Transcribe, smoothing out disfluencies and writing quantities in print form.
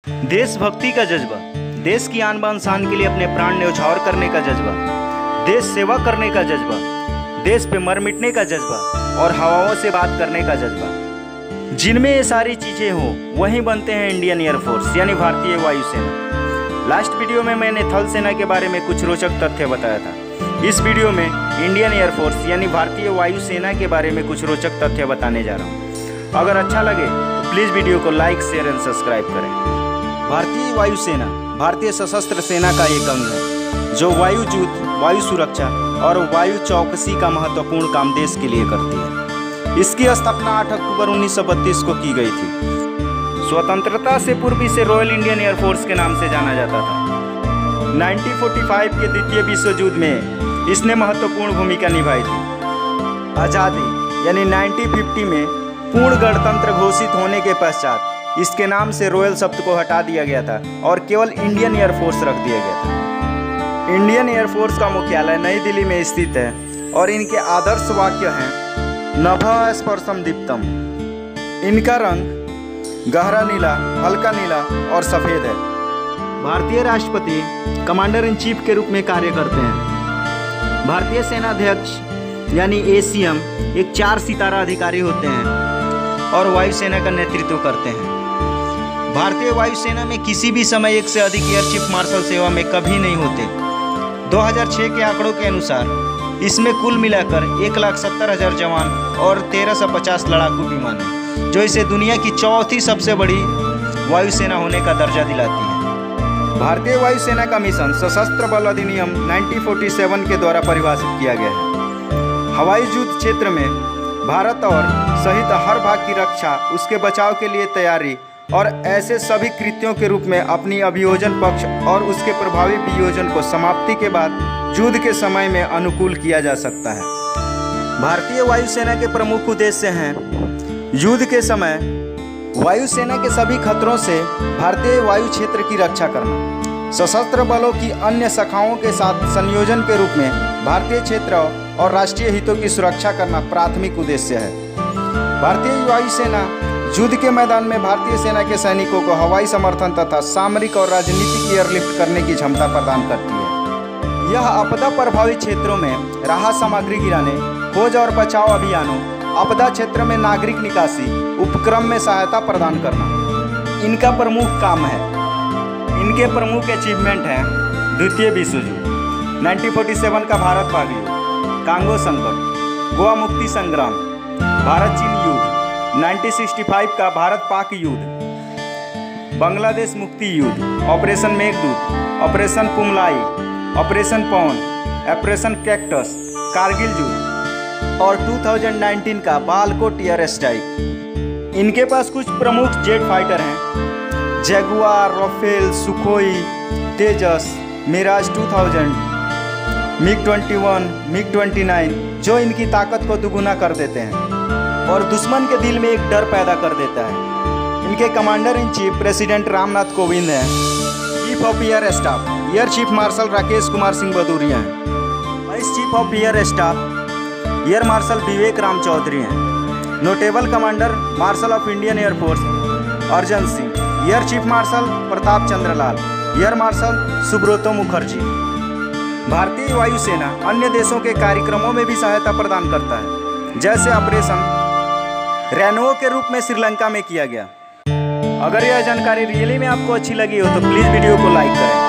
देशभक्ति का जज्बा, देश की आन बान शान के लिए अपने प्राण न्यौछावर करने का जज्बा, देश सेवा करने का जज्बा, देश पे मर मिटने का जज्बा और हवाओं से बात करने का जज्बा, जिनमें ये सारी चीज़ें हों वहीं बनते हैं इंडियन एयरफोर्स यानी भारतीय वायुसेना। लास्ट वीडियो में मैंने थल सेना के बारे में कुछ रोचक तथ्य बताया था। इस वीडियो में इंडियन एयरफोर्स यानी भारतीय वायुसेना के बारे में कुछ रोचक तथ्य बताने जा रहा हूँ। अगर अच्छा लगे तो प्लीज़ वीडियो को लाइक, शेयर एंड सब्सक्राइब करें। भारतीय वायुसेना भारतीय सशस्त्र सेना का एक अंग है जो वायु युद्ध, वायु सुरक्षा और वायु चौकसी का महत्वपूर्ण काम देश के लिए करती है। इसकी स्थापना 8 अक्टूबर 1932 को की गई थी। स्वतंत्रता से पूर्व इसे रॉयल इंडियन एयरफोर्स के नाम से जाना जाता था। 1945 के द्वितीय विश्व युद्ध में इसने महत्वपूर्ण भूमिका निभाई थी। आज़ादी यानी 1950 में पूर्ण गणतंत्र घोषित होने के पश्चात इसके नाम से रॉयल शब्द को हटा दिया गया था और केवल इंडियन एयरफोर्स रख दिया गया था। इंडियन एयरफोर्स का मुख्यालय नई दिल्ली में स्थित है और इनके आदर्श वाक्य हैं नभः स्पर्शम दीप्तम। इनका रंग गहरा नीला, हल्का नीला और सफ़ेद है। भारतीय राष्ट्रपति कमांडर इन चीफ के रूप में कार्य करते हैं। भारतीय सेनाध्यक्ष यानी ACM एक 4 सितारा अधिकारी होते हैं और वायुसेना का नेतृत्व करते हैं। भारतीय वायुसेना में किसी भी समय एक से अधिक एयर चीफ मार्शल सेवा में कभी नहीं होते। 2006 के आंकड़ों के अनुसार इसमें कुल मिलाकर 1,70,000 जवान और 1,350 लड़ाकू विमान हैं, जो इसे दुनिया की चौथी सबसे बड़ी वायुसेना होने का दर्जा दिलाती है। भारतीय वायुसेना का मिशन सशस्त्र बल अधिनियम 1947 के द्वारा परिभाषित किया गया है। हवाई युद्ध क्षेत्र में भारत और सहित हर भाग की रक्षा, उसके बचाव के लिए तैयारी और ऐसे सभी कृत्यों के रूप में अपनी अभियोजन पक्ष और उसके प्रभावी वियोजन को समाप्ति के बाद युद्ध के समय में अनुकूल किया जा सकता है। भारतीय वायुसेना के प्रमुख उद्देश्य हैं युद्ध के समय वायुसेना के सभी खतरों से भारतीय वायु क्षेत्र की रक्षा करना, सशस्त्र बलों की अन्य शाखाओं के साथ संयोजन के रूप में भारतीय क्षेत्र और राष्ट्रीय हितों की सुरक्षा करना प्राथमिक उद्देश्य है। भारतीय वायुसेना युद्ध के मैदान में भारतीय सेना के सैनिकों को हवाई समर्थन तथा सामरिक और राजनीतिक एयरलिफ्ट करने की क्षमता प्रदान करती है। यह आपदा प्रभावित क्षेत्रों में राहत सामग्री गिराने, खोज और बचाव अभियानों, आपदा क्षेत्र में नागरिक निकासी उपक्रम में सहायता प्रदान करना इनका प्रमुख काम है। इनके प्रमुख अचीवमेंट हैं द्वितीय विश्व युद्ध, 1947 का भारत भाग युद्ध, कांगो संकट, गोवा मुक्ति संग्राम, भारत चीन युद्ध, 1965 का भारत पाक युद्ध, बांग्लादेश मुक्ति युद्ध, ऑपरेशन मेघदूत, ऑपरेशन कुमलाई, ऑपरेशन पवन, ऑपरेशन कैक्टस, कारगिल युद्ध और 2019 का बालाकोट एयर स्ट्राइक। इनके पास कुछ प्रमुख जेट फाइटर हैं जगुआर, राफेल, सुखोई, तेजस, मिराज 2000, MiG-21, MiG-29, जो इनकी ताकत को दुगुना कर देते हैं और दुश्मन के दिल में एक डर पैदा कर देता है। इनके commander in chief president Ramnath Kovind हैं। Chief of air staff air chief marshal Rakesh Kumar Singh Bhadauria हैं। Vice chief of air staff air marshal Vivek Ram Chaudhari हैं। Notable commander marshal of Indian air force Arjan Singh, air chief marshal Pratap Chandra Lal, air marshal Subroto Mukherjee. भारतीय वायुसेना अन्य देशों के कार्यक्रमों में भी सहायता प्रदान करता है, जैसे ऑपरेशन रेनो के रूप में श्रीलंका में किया गया। अगर यह जानकारी रियली में आपको अच्छी लगी हो तो प्लीज़ वीडियो को लाइक करें।